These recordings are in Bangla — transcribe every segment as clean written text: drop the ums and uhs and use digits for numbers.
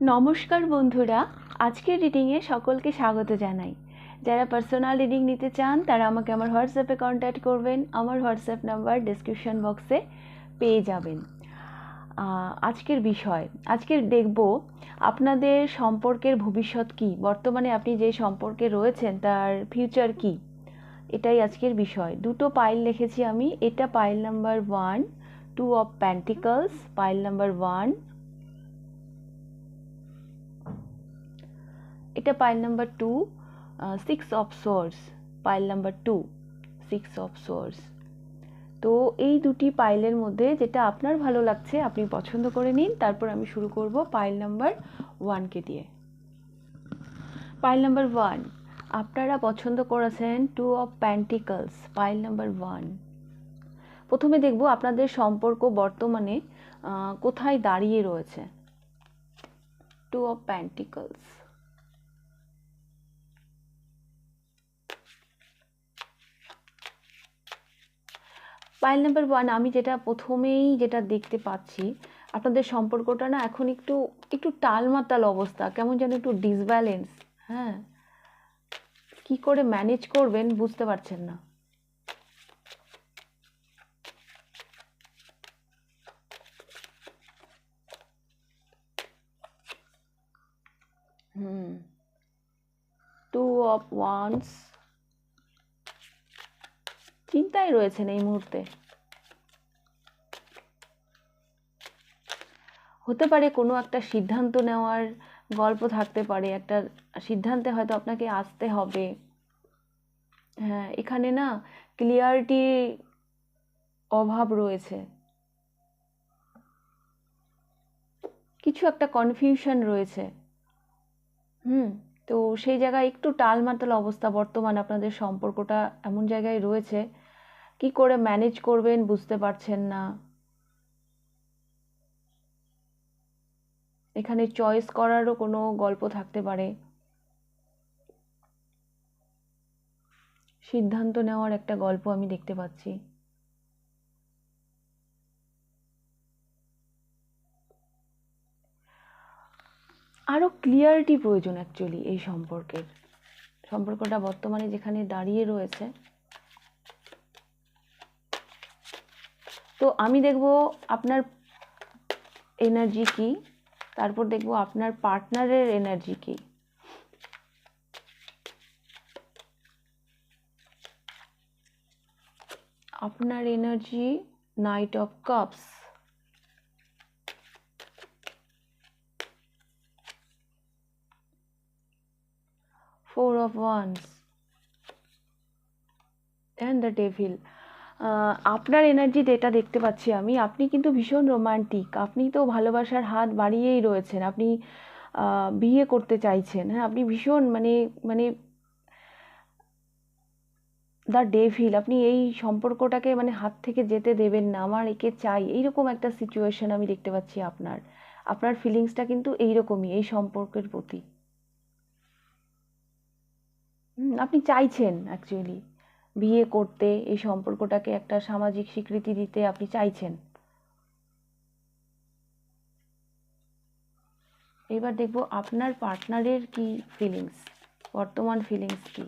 নমস্কার বন্ধুরা, আজকের রিডিংয়ে সকলকে স্বাগত জানাই। যারা পার্সোনাল রিডিং নিতে চান তারা আমাকে আমার হোয়াটসঅ্যাপে কন্ট্যাক্ট করবেন। আমার হোয়াটসঅ্যাপ নাম্বার ডেসক্রিপশন বক্সে পেয়ে যাবেন। আজকের দেখব আপনাদের সম্পর্কের ভবিষ্যৎ কী, বর্তমানে আপনি যে সম্পর্কে রয়েছেন তার ফিউচার কী, এটাই আজকের বিষয়। দুটো পাইল লিখেছি আমি। এটা pile number 1, 2 of pentacles, pile number 1। এটা pile number 2, 6 of swords, pile number 2, 6 of swords. তো এই দুটি পাইলের মধ্যে যেটা আপনার ভালো লাগছে আপনি পছন্দ করে নিন। তারপর আমি শুরু করব পাইল নাম্বার 1কে দিয়ে। পাইল নাম্বার 1 আপনারা পছন্দ করেছেন 2 অফ পেন্টিকলস, পাইল নাম্বার 1। প্রথমে দেখব আপনাদের সম্পর্ক বর্তমানে কোথায় দাঁড়িয়ে রয়েছে। 2 অফ পেন্টিকলস, পাইল নাম্বার 1। আমি প্রথমেই যেটা দেখতে পাচ্ছি, আপনাদের সম্পর্কটা না এখন একটু একটু টালমাটাল অবস্থা, কেমন যেন একটু ডিসব্যালেন্স। হ্যাঁ, কি করে ম্যানেজ করবেন বুঝতে পারছেন না। টু অফ ওয়ান্স, চিন্তায় রয়েছেন এই মুহূর্তে। হতে পারে কোনো একটা সিদ্ধান্ত নেওয়ার গল্প থাকতে পারে, একটা সিদ্ধান্তে হয়তো আপনাকে আসতে হবে। হ্যাঁ, এখানে না ক্লিয়ারিটি অভাব রয়েছে, কিছু একটা কনফিউশন রয়েছে। তো সেই জায়গায় একটু টালমাটাল অবস্থা বর্তমান, আপনাদের সম্পর্কটা এমন জায়গায় রয়েছে, কি করে ম্যানেজ করবেন বুঝতে পারছেন না। এখানে চয়েস করারও কোনো গল্প থাকতে পারে, সিদ্ধান্ত নেওয়ার একটা গল্প আমি দেখতে পাচ্ছি। আরো ক্লিয়ারিটি প্রয়োজন অ্যাকচুয়ালি এই সম্পর্কটা বর্তমানে যেখানে দাঁড়িয়ে রয়েছে। তো আমি দেখব আপনার এনার্জি কি, তারপর দেখব আপনার পার্টনারের এনার্জি কি। আপনার energy night of cups, four of wands and the devil. আপনার এনার্জি যেটা দেখতে পাচ্ছি আমি, আপনি কিন্তু ভীষণ রোমান্টিক, আপনি তো ভালোবাসার হাত বাড়িয়েই রয়েছেন, আপনি বিয়ে করতে চাইছেন। হ্যাঁ, আপনি ভীষণ মানে মানে দ্য ডেভিল, আপনি এই সম্পর্কটাকে মানে হাত থেকে যেতে দেবেন না, আমার একে চাই, এইরকম একটা সিচুয়েশন আমি দেখতে পাচ্ছি। আপনার ফিলিংসটা কিন্তু এইরকমই এই সম্পর্কের প্রতি। আপনি চাইছেন অ্যাকচুয়ালি বিয়ে করতে, এই সম্পর্কটাকে একটা সামাজিক স্বীকৃতি দিতে আপনি চাইছেন। এবার দেখব আপনার পার্টনারের কি ফিলিংস, বর্তমান ফিলিংস কি।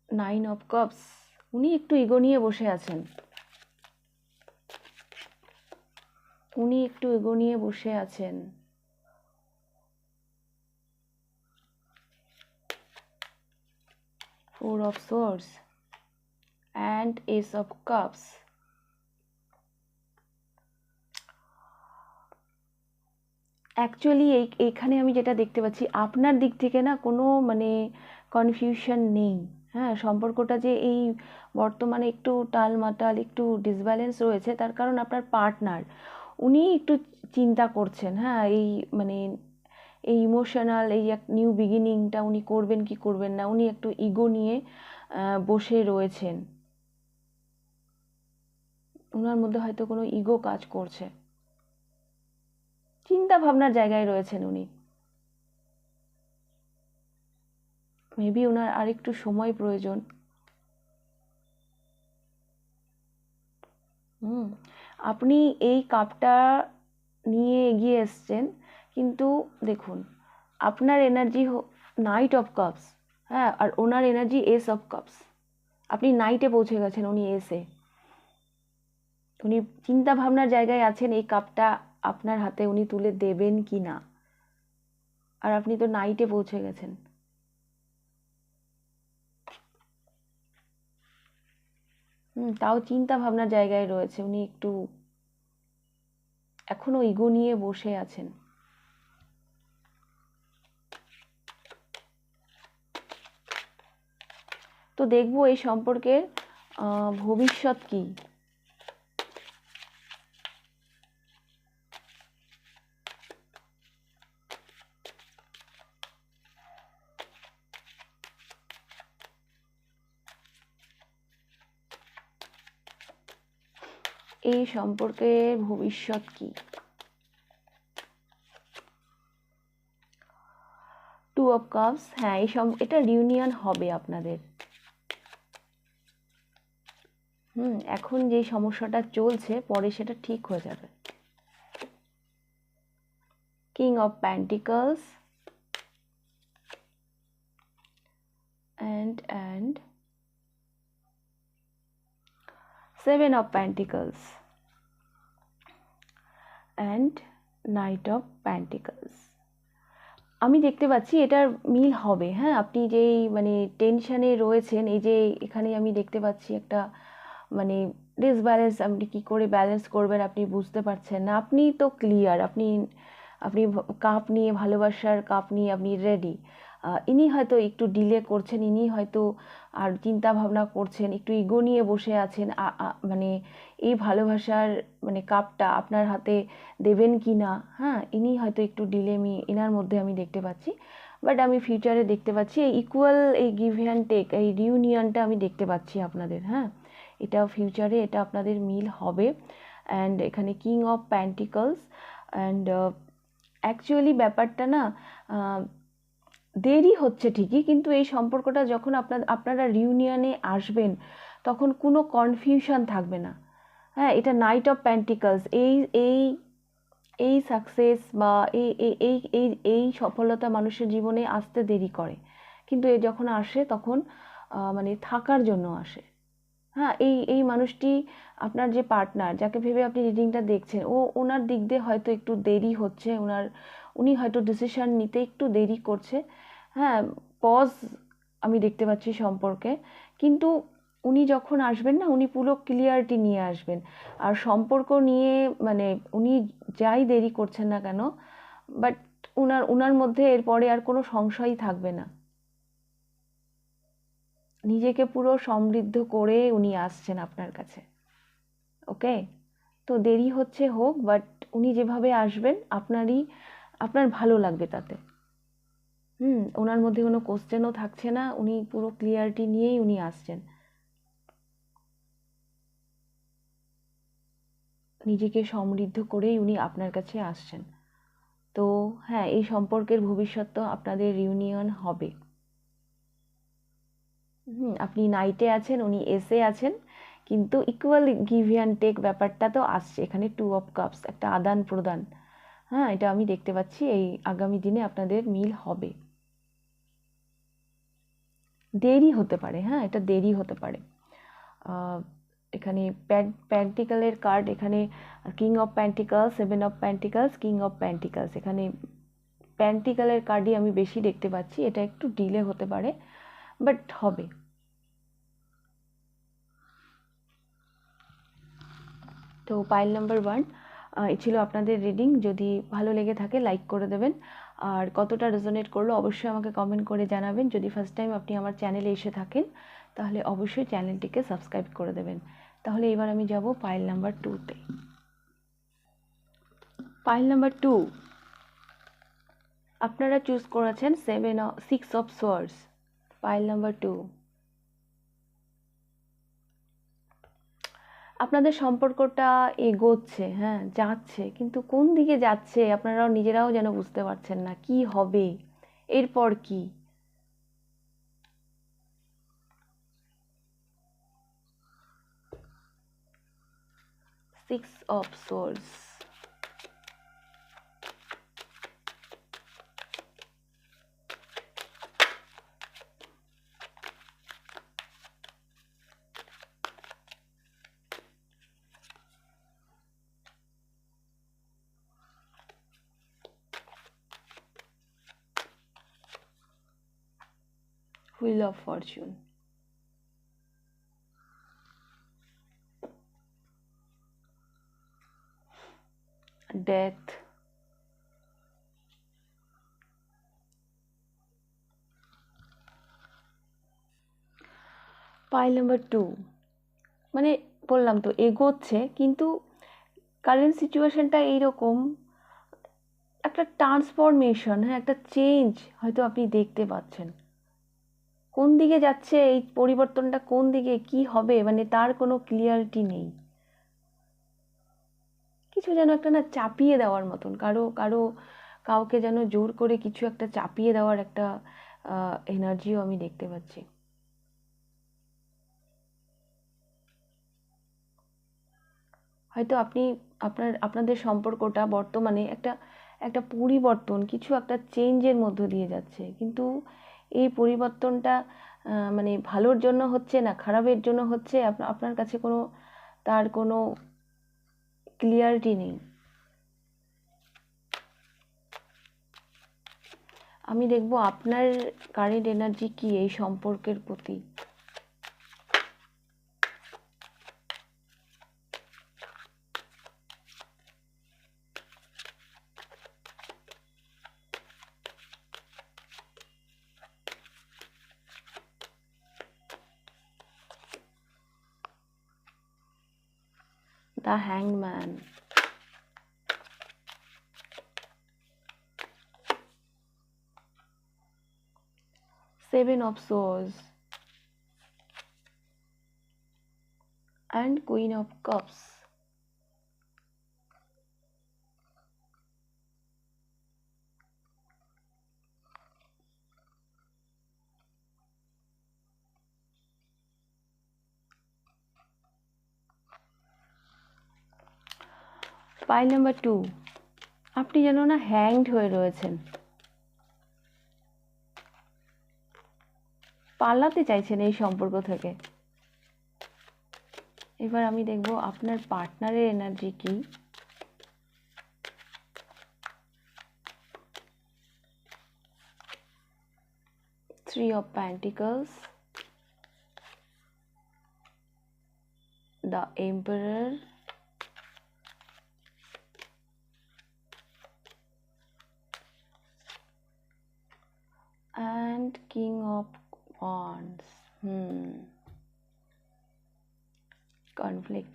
নাইন অফ কাপস, উনি একটু ইগো নিয়ে বসে আছেন, উনি একটু ইগো নিয়ে বসে আছেন। Four of swords and S of cups. Actually এইখানে আমি যেটা দেখতে পাচ্ছি, আপনার দিক থেকে না কোনো মানে কনফিউশন নেই। হ্যাঁ, সম্পর্কটা যে এই বর্তমানে একটু টালমাটাল, একটু ডিসব্যালেন্স রয়েছে, তার কারণ আপনার পার্টনার উনি একটু চিন্তা করছেন। হ্যাঁ, এই মানে এই ইমোশনাল এই এক নিউ বিগিনিংটা উনি করবেন কি করবেন না, উনি একটু ইগো নিয়ে বসে রয়েছেন। ওনার মধ্যে হয়তো কোনো ইগো কাজ করছে, চিন্তা ভাবনার জায়গায় রয়েছেন উনি। মেবি ওনার আরেকটু সময় প্রয়োজন। হুম, আপনি এই কাপটা নিয়ে এগিয়ে এসছেন, কিন্তু দেখুন আপনার এনার্জি নাইট অফ কাপস, হ্যাঁ, আর ওনার এনার্জি এস অফ কাপস। আপনি নাইটে পৌঁছে গেছেন, উনি এসে, উনি চিন্তা ভাবনার জায়গায় আছেন এই কাপটা আপনার হাতে উনি তুলে দেবেন কি না, আর আপনি তো নাইটে পৌঁছে গেছেন। তাও চিন্তা ভাবনার জায়গায় রয়েছে, উনি একটু এখনো ইগো নিয়ে বসে আছেন। তো দেখবো এই সম্পর্কের ভবিষ্যৎ কি। এই সম্পর্কের ভবিষ্যৎ কি। টু অফ কাপস, হ্যাঁ এটা রিউনিয়ন হবে আপনাদের। এখন যে সমস্যাটা চলছে পরে সেটা ঠিক হয়ে যাবে। King of pentacles and seven of pentacles and night of pentacles. আমি দেখতে পাচ্ছি এটার মিল হবে। হ্যাঁ, আপনি যেই মানে টেনশনে রয়েছেন, এই যে এখানে আমি দেখতে পাচ্ছি একটা মানে ডিসব্যালেন্স, আপনি কি করে ব্যালেন্স করবেন আপনি বুঝতে পারছেন না। আপনি তো ক্লিয়ার, আপনি আপনি কাপ নিয়ে, ভালোবাসার কাপ নিয়ে আপনি রেডি। ইনি হয়তো একটু ডিলে করছেন, ইনি হয়তো আর চিন্তা ভাবনা করছেন, একটু ইগো নিয়ে বসে আছেন, মানে এই ভালোবাসার মানে কাপটা আপনার হাতে দেবেন কি না। হ্যাঁ, ইনি হয়তো একটু ডিলে এনার মধ্যে আমি দেখতে পাচ্ছি। বাট আমি ফিউচারে দেখতে পাচ্ছি এই ইকুয়াল, এই গিভ অ্যান্ড টেক, এই রিউনিয়নটা আমি দেখতে পাচ্ছি আপনাদের। হ্যাঁ, এটা ফিউচারে এটা আপনাদের মিল হবে। অ্যান্ড এখানে king of pentacles and actually ব্যাপারটা না দেরি হচ্ছে ঠিকই, কিন্তু এই সম্পর্কটা যখন আপনারা রিউনিয়নে আসবেন তখন কোনো কনফিউশন থাকবে না। হ্যাঁ, এটা নাইট অফ প্যান্টিকলস, এই এই এই সাকসেস বা এই এই এই এই এই সফলতা মানুষের জীবনে আসতে দেরি করে, কিন্তু এ যখন আসে তখন মানে থাকার জন্য আসে। হ্যাঁ, এই এই মানুষটি আপনার যে পার্টনার, যাকে ভেবে আপনি রিডিংটা দেখছেন, ওনার দিক দিয়ে হয়তো একটু দেরি হচ্ছে, উনি হয়তো ডিসিশন নিতে একটু দেরি করছে। হ্যাঁ, পজ আমি দেখতে পাচ্ছি সম্পর্কে, কিন্তু উনি যখন আসবেন না, উনি পুরো ক্লিয়ারিটি নিয়ে আসবেন। আর সম্পর্ক নিয়ে মানে উনি যাই দেরি করছেন না কেন, বাট উনার মধ্যে এরপরে আর কোনো সংশয়ই থাকবে না। নিজেকে পুরো সমৃদ্ধ করে উনি আসছেন আপনার কাছে। ওকে, তো দেরি হচ্ছে হোক, বাট উনি যেভাবে আসবেন আপনার ভালো লাগবে তাতে। ওনার মধ্যে কোনো কোশ্চেনও থাকছে না, উনি পুরো ক্লিয়ারিটি নিয়েই উনি আসছেন, নিজেকে সমৃদ্ধ করেই উনি আপনার কাছে আসছেন। তো হ্যাঁ, এই সম্পর্কের ভবিষ্যৎ তো আপনাদের রিউনিয়ন হবে। আপনি নাইটে আছেন, উনি এসে আছেন, কিন্তু ইকুয়াল গিভ অ্যান্ড টেক ব্যাপারটা তো আসছে এখানে। টু অফ কাপস, একটা আদান প্রদান। হ্যাঁ, এটা আমি দেখতে পাচ্ছি এই আগামী দিনে আপনাদের মিল হবে। দেরি হতে পারে, হ্যাঁ, এটা দেরি হতে পারে। এখানে প্যান্টিকলের কার্ড, এখানে king of pentacles, seven of pentacles, king of pentacles, এখানে প্যান্টিকলের কার্ডই আমি বেশি দেখতে পাচ্ছি। এটা একটু ডিলে হতে পারে, বাট হবে। তো পাইল নাম্বার 1 এই ছিল আপনাদের রিডিং। যদি ভালো লেগে থাকে লাইক করে দেবেন, আর কতটা রেজোনেট করলো অবশ্যই আমাকে কমেন্ট করে জানাবেন। যদি ফার্স্ট টাইম আপনি আমার চ্যানেলে এসে থাকেন তাহলে অবশ্যই চ্যানেলটিকে সাবস্ক্রাইব করে দেবেন। তাহলে এবার আমি যাব পাইল নাম্বার 2তে। পাইল নাম্বার 2, আপনারা চুজ করেছেন 6 অফ সোয়ার্ডস। পাইল নাম্বার 2, আপনাদের সম্পর্কটা এগোচ্ছে, হ্যাঁ যাচ্ছে, কিন্তু কোন দিকে যাচ্ছে আপনারাও নিজেরাও যেন বুঝতে পারছেন না। কি হবে এরপর কি। 6 of swords, Wheel of Fortune, Death, pile number 2। মানে বললাম তো এগোচ্ছে, কিন্তু কারেন্ট সিচুয়েশনটা এইরকম, একটা ট্রান্সফরমেশন, হ্যাঁ একটা চেঞ্জ হয়তো আপনি দেখতে পাচ্ছেন। কোন দিকে যাচ্ছে এই পরিবর্তনটা, কোন দিকে কি হবে মানে তার কোনো ক্লিয়ারিটি নেই। কিছু যেন একটা না চাপিয়ে দেওয়ার মতন, কাউকে যেন জোর করে কিছু একটা চাপিয়ে দেওয়ার একটা এনার্জিও আমি দেখতে পাচ্ছি। হয়তো আপনাদের সম্পর্কটা বর্তমানে একটা পরিবর্তন, কিছু একটা চেঞ্জের মধ্য দিয়ে যাচ্ছে, কিন্তু এই পরিবর্তনটা মানে ভালোর জন্য হচ্ছে না খারাপের জন্য হচ্ছে, আপনার কাছে তার কোনো ক্লিয়ারিটি নেই। আমি দেখবো আপনার কারেন্ট এনার্জি কি এই সম্পর্কের প্রতি। The Hanged Man, Seven of Swords, and Queen of Cups. Pile number 2, আপনি যেন না হ্যাংড হয়ে রয়েছেন, পালাতে চাইছেন এই সম্পর্ক থেকে। এবার আমি দেখব আপনার পার্টনারের এনার্জি কি। Three of Pentacles, the Emperor, and King of Wands. Conflict.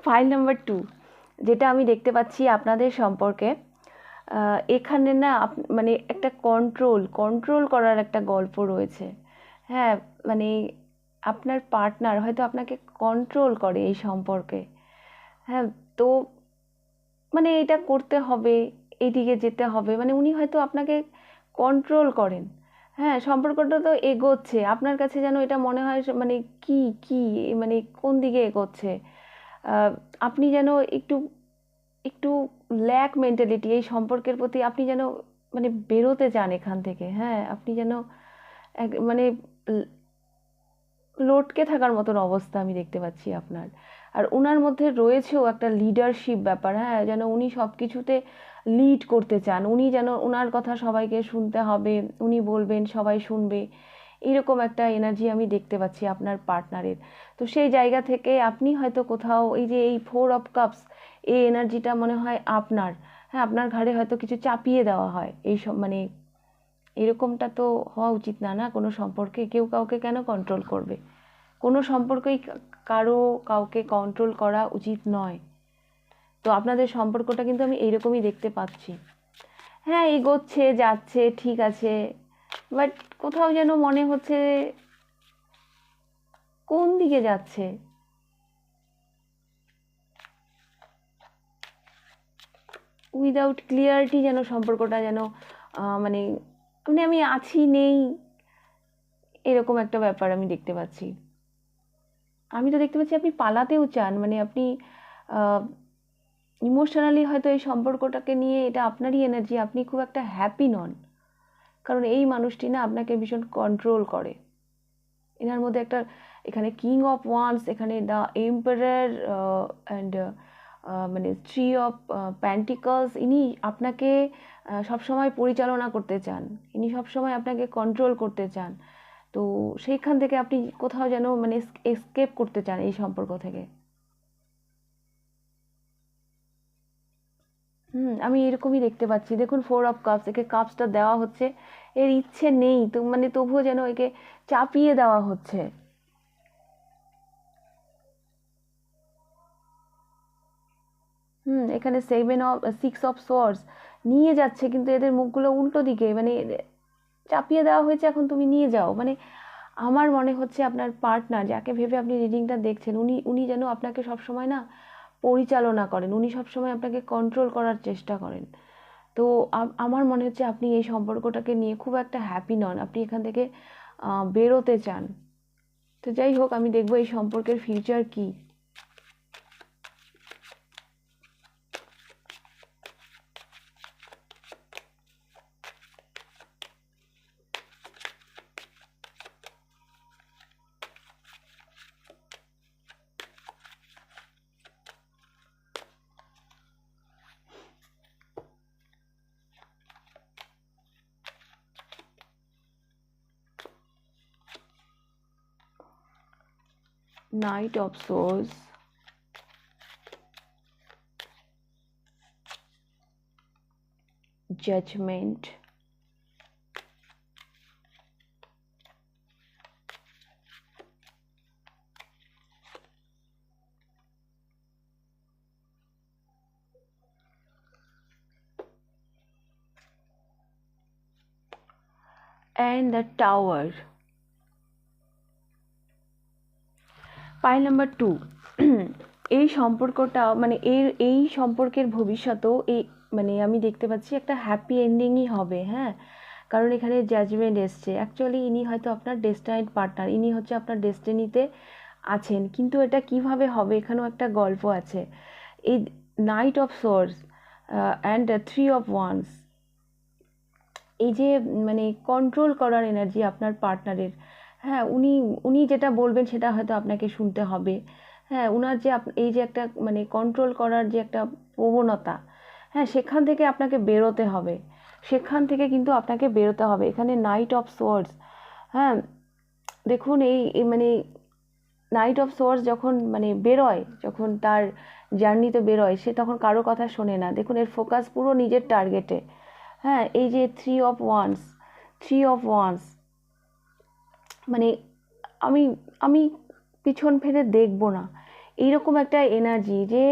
File number 2, যেটা আমি দেখতে পাচ্ছি আপনাদের সম্পর্কে, এখানে না মানে একটা কন্ট্রোল করার একটা গল্প রয়েছে। হ্যাঁ মানে আপনার পার্টনার হয়তো আপনাকে কন্ট্রোল করে এই সম্পর্কে। হ্যাঁ তো মানে এটা করতে হবে, এইদিকে যেতে হবে, মানে উনি হয়তো আপনাকে কন্ট্রোল করেন। হ্যাঁ সম্পর্কটা তো এগোচ্ছে, আপনার কাছে যেন এটা মনে হয় মানে কি মানে কোন দিকে এগোচ্ছে। আপনি যেন একটু একটু ল্যাক মেন্টালিটি এই সম্পর্কের প্রতি, আপনি যেন মানে বেরোতে চান এখান থেকে। হ্যাঁ আপনি যেন মানে লটকে থাকার মতন অবস্থা আমি দেখতে পাচ্ছি আপনার। আর ওনার মধ্যে রয়েছেও একটা লিডারশিপ ব্যাপার, হ্যাঁ যেন উনি সব কিছুতে লিড করতে চান, উনি যেন ওনার কথা সবাইকে শুনতে হবে, উনি বলবেন সবাই শুনবে, এরকম একটা এনার্জি আমি দেখতে পাচ্ছি আপনার পার্টনারের। তো সেই জায়গা থেকে আপনি হয়তো কোথাও এই যে এই 4 অফ কাপস, এই এনার্জিটা মনে হয় আপনার, হ্যাঁ আপনার ঘাড়ে হয়তো কিছু চাপিয়ে দেওয়া হয় এই সব, মানে এরকমটা তো হওয়া উচিত না কোনো সম্পর্কে। কেউ কাউকে কেন কন্ট্রোল করবে? কোনো সম্পর্কেই কাউকে কন্ট্রোল করা উচিত নয়। তো আপনাদের সম্পর্কটা কিন্তু আমি এইরকমই দেখতে পাচ্ছি। হ্যাঁ এগোচ্ছে যাচ্ছে ঠিক আছে, বাট কোথাও যেন মনে হচ্ছে কোন দিকে যাচ্ছে। উইদাউট ক্লিয়ারিটি যেন সম্পর্কটা যেন মানে মানে আমি আছি নেই, এরকম একটা ব্যাপার আমি দেখতে পাচ্ছি। আমি তো দেখতে পাচ্ছি আপনি পালাতেও চান, মানে আপনি ইমোশনালি হয়তো এই সম্পর্কটাকে নিয়ে, এটা আপনারই এনার্জি, আপনি খুব একটা হ্যাপি নন, কারণ এই মানুষটি না আপনাকে ভীষণ কন্ট্রোল করে। এনার মধ্যে একটা, এখানে কিং অফ ওয়ান্স, এখানে দ্য এম্পারার অ্যান্ড মানে থ্রি অফ প্যান্টিকলস। ইনি আপনাকে সবসময় পরিচালনা করতে চান, ইনি সবসময় আপনাকে কন্ট্রোল করতে চান। তো সেইখান থেকে আপনি কোথাও যেন মানে এসকেপ করতে চান এই সম্পর্ক থেকে। আমি এরকমই দেখতে পাচ্ছি। দেখুন 4 অফ কাপস, একে কাপসটা দেওয়া হচ্ছে, এর ইচ্ছে নেই তো, মানে তবুও যেন একে চাপিয়ে দেওয়া হচ্ছে। এখানে 6 অফ সোর্স নিয়ে যাচ্ছে, কিন্তু এদের মুখগুলো উল্টো দিকে, মানে চাপিয়ে দেওয়া হয়েছে, এখন তুমি নিয়ে যাও। মানে আমার মনে হচ্ছে আপনার পার্টনার, যাকে ভেবে আপনি রিডিংটা দেখছেন, উনি উনি যেন আপনাকে সবসময় না পরিচালনা করেন, উনি সবসময় আপনাকে কন্ট্রোল করার চেষ্টা করেন। তো আমার মনে হচ্ছে আপনি এই সম্পর্কটাকে নিয়ে খুব একটা হ্যাপি নন, আপনি এখান থেকে বেরোতে চান। তো যাই হোক, আমি দেখবো এই সম্পর্কের ফিউচার কি। Knight of Swords, Judgment, and the Tower. Pile number 2। এই সম্পর্কটা মানে এই সম্পর্কের ভবিষ্যতেও এই, মানে আমি দেখতে পাচ্ছি একটা হ্যাপি এন্ডিংই হবে। হ্যাঁ, কারণ এখানে জাজমেন্ট এসছে। অ্যাকচুয়ালি ইনি হয়তো আপনার ডেস্টাইনড পার্টনার, ইনি হচ্ছে আপনার ডেস্টিনিতে আছেন, কিন্তু এটা কিভাবে হবে, এখানেও একটা গল্প আছে। এই night of swords and 3 of wands, এই যে মানে কন্ট্রোল করার এনার্জি আপনার পার্টনারের। হ্যাঁ, উনি উনি যেটা বলবেন সেটা হয়তো আপনাকে শুনতে হবে। হ্যাঁ, উনার যে এই যে একটা মানে কন্ট্রোল করার যে একটা প্রবণতা, হ্যাঁ, সেখান থেকে আপনাকে বেরোতে হবে, সেখান থেকে কিন্তু আপনাকে বেরোতে হবে। এখানে নাইট অফ সোর্স, হ্যাঁ, দেখুন মানে নাইট অফ সোর্স যখন মানে বেরোয়, যখন তার জার্নিতে বেরোয়, সে তখন কারো কথা শোনে না। দেখুন এর ফোকাস পুরো নিজের টার্গেটে। হ্যাঁ, এই যে 3 অফ ওয়ান্স, মানে আমি আমি পিছন ফিরে দেখবো না, এইরকম একটা এনার্জি যে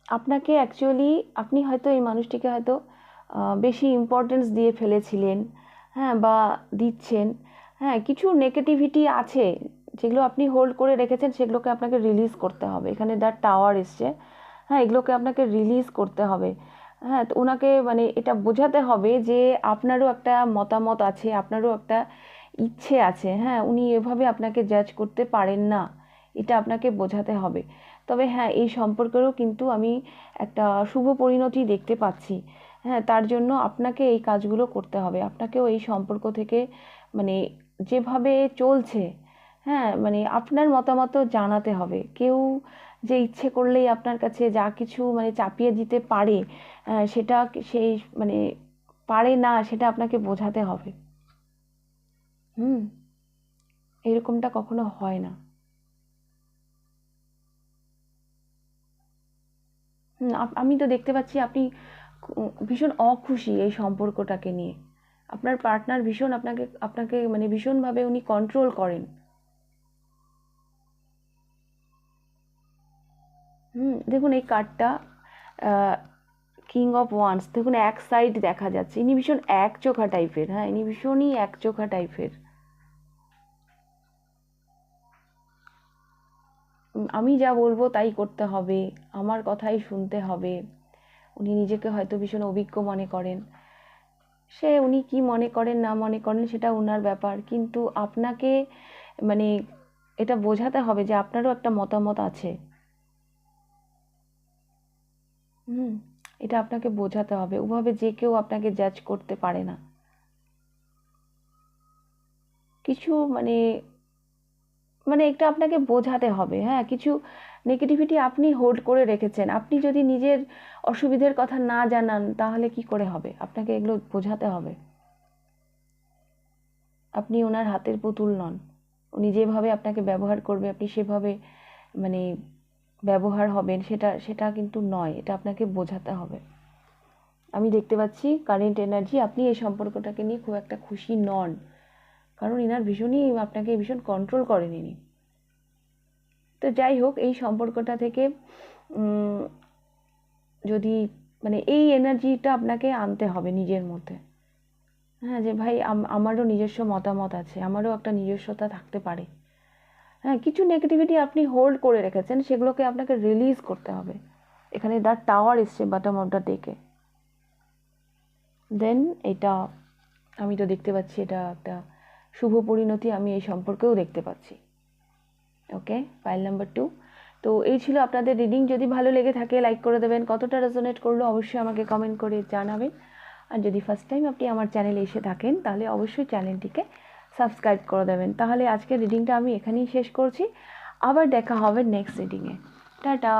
আপনাকে অ্যাকচুয়ালি, আপনি হয়তো এই মানুষটিকে হয়তো বেশি ইম্পর্টেন্স দিয়ে ফেলেছিলেন, হ্যাঁ, বা দিচ্ছেন। হ্যাঁ, কিছু নেগেটিভিটি আছে যেগুলো আপনি হোল্ড করে রেখেছেন, সেগুলোকে আপনাকে রিলিজ করতে হবে। এখানে দ্য টাওয়ার এসছে, হ্যাঁ, এগুলোকে আপনাকে রিলিজ করতে হবে। হ্যাঁ, তো ওনাকে মানে এটা বোঝাতে হবে যে আপনারও একটা মতামত আছে, আপনারও একটা ইচ্ছে আছে। হ্যাঁ, উনি এভাবে আপনাকে জাজ করতে পারেন না, এটা আপনাকে বোঝাতে হবে। তবে হ্যাঁ, এই সম্পর্কেরও কিন্তু আমি একটা শুভ পরিণতি দেখতে পাচ্ছি। হ্যাঁ, তার জন্য আপনাকে এই কাজগুলো করতে হবে, আপনাকেও এই সম্পর্ক থেকে মানে যেভাবে চলছে, হ্যাঁ, মানে আপনার মতামত জানাতে হবে। কেউ যে ইচ্ছে করলেই আপনার কাছে যা কিছু মানে চাপিয়ে দিতে পারে, সেটা সেই মানে পারে না, সেটা আপনাকে বোঝাতে হবে। হুম, এরকমটা কখনো হয় না। আমি তো দেখতে পাচ্ছি আপনি ভীষণ অখুশি এই সম্পর্কটাকে নিয়ে। আপনার পার্টনার ভীষণ আপনাকে আপনাকে মানে ভীষণভাবে উনি কন্ট্রোল করেন। দেখুন এই কার্ডটা, কিং অফ ওয়ান্স, দেখুন এক সাইড দেখা যাচ্ছে, ইনি ভীষণ একচোখা টাইপের। হ্যাঁ, ইনি ভীষণই একচোখা টাইপের। আমি যা বলবো তাই করতে হবে, আমার কথাই শুনতে হবে। উনি নিজেকে হয়তো ভীষণ অভিজ্ঞ মনে করেন, সে উনি কি মনে করেন না মনে করেন সেটা ওনার ব্যাপার, কিন্তু আপনাকে মানে এটা বোঝাতে হবে যে আপনারও একটা মতামত আছে। এটা আপনাকে বোঝাতে হবে, ওভাবে যে কেউ আপনাকে জাজ করতে পারে না। কিছু মানে মানে এটা আপনাকে বোঝাতে হবে। হ্যাঁ, কিছু নেগেটিভিটি আপনি হোল্ড করে রেখেছেন। আপনি যদি নিজের অসুবিধার কথা না জানান তাহলে কি করে হবে? আপনাকে এগুলো বোঝাতে হবে। আপনি ওনার হাতের পুতুল নন। উনি যেভাবে আপনাকে ব্যবহার করবে আপনি সেভাবে মানে ব্যবহার হবেন, সেটা সেটা কিন্তু নয়। এটা আপনাকে বোঝাতে হবে। আমি দেখতে পাচ্ছি কারেন্ট এনার্জি, আপনি এই সম্পর্কটাকে নিয়ে খুব একটা খুশি নন, কারণ ইনার ভীষণই আপনাকে ভীষণ কন্ট্রোল করেন ইনি। তো যাই হোক, এই সম্পর্কটা থেকে যদি মানে এই এনার্জিটা আপনাকে আনতে হবে নিজের মধ্যে। হ্যাঁ, যে ভাই আমারও নিজস্ব মতামত আছে, আমারও একটা নিজস্বতা থাকতে পারে। হ্যাঁ, কিছু নেগেটিভিটি আপনি হোল্ড করে রেখেছেন, সেগুলোকে আপনাকে রিলিজ করতে হবে। এখানে দ্য টাওয়ার এসছে বটম অফ দ্য ডেকে। দেন এটা আমি তো দেখতে পাচ্ছি এটা একটা শুভ পরিণতি আমি এই সম্পর্কেও দেখতে পাচ্ছি। ওকে, পাইল নাম্বার 2। তো এই ছিল আপনাদের রিডিং। যদি ভালো লেগে থাকে লাইক করে দেবেন, কতটা রেজোনেট করলো অবশ্যই আমাকে কমেন্ট করে জানাবেন। আর যদি ফার্স্ট টাইম আপনি আমার চ্যানেলে এসে থাকেন তাহলে অবশ্যই চ্যানেলটিকে সাবস্ক্রাইব করে দেবেন। তাহলে আজকের রিডিংটা আমি এখানেই শেষ করছি। আবার দেখা হবে নেক্সট রিডিংয়ে। টাটা।